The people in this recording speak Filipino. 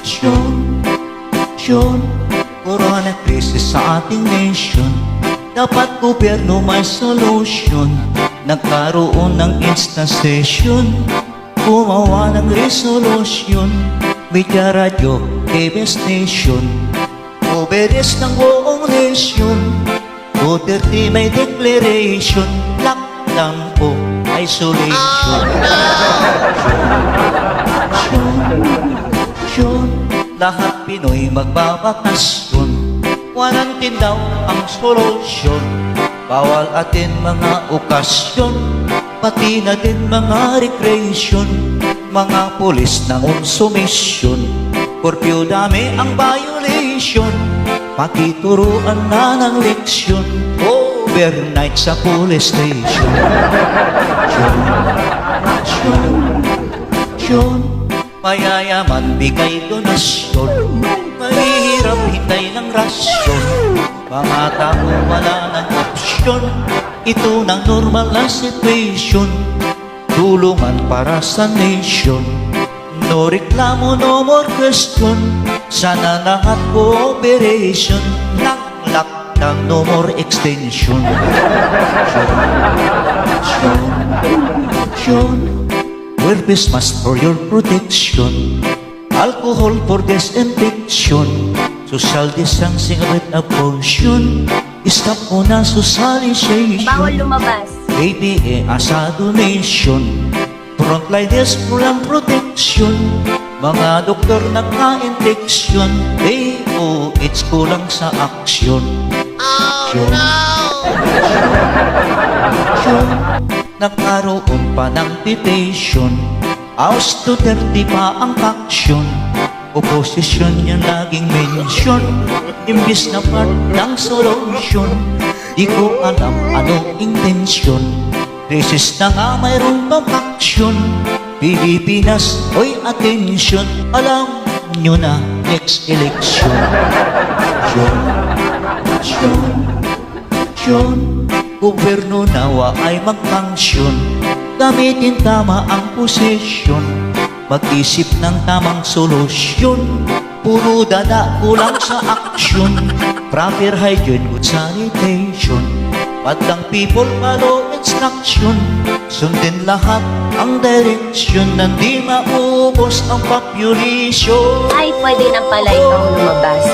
Solusyon, corona crisis sa ating nation. Dapat gobyerno may solusyon. Nagkaroon ng instant session, gumawa ng resolusyon. Media, radyo, TV station, oberes ng buong nation. Duterte may declaration, lockdown po, isolation. Lahat Pinoy magbabakasyon. Quarantine daw ang solusyon. Bawal atin mga okasyon, pati na din mga recreation. Mga pulis ng konsumisyon, curfew dami ang violation. Pakituruan na ng leksyon, overnight sa police station. Mayayaman bigay donasyon, mahihirap hintay ng rasyon. Mga tao wala ng opsyon, ito ng normal na situation. Tulungan para sa nation, no reklamo, no more question. Sana lahat cooperation, lockdown, no more extension. Wear-face mask for your protection, alcohol for disinfection, social distancing with abortion. Stop muna socialization. Bawal lumabas. ABA asa donation, frontliners kulang protection. Mga doktor nagka-infection, DOH kulang sa aksyon. Nagkaroon pa ng detention, House Duterte pa ang aksyon. Oposisyon yung laging mention, imbis na part ng solution. Di ko alam anong intensyon, krisis na nga mayroon pang aksyon. Pilipinas, oy attention, alam nyo na next election. Gobyerno nawa ay mag-function, gamitin tama ang posisyon, mag-isip ng tamang solusyon. Puro dada, kulang sa aksyon, proper hygiene, good sanitation. Madlang people follow instruction, sundin lahat ang direksyon, nandi maubos ang population. Ay, pwede na pala ikaw lumabas.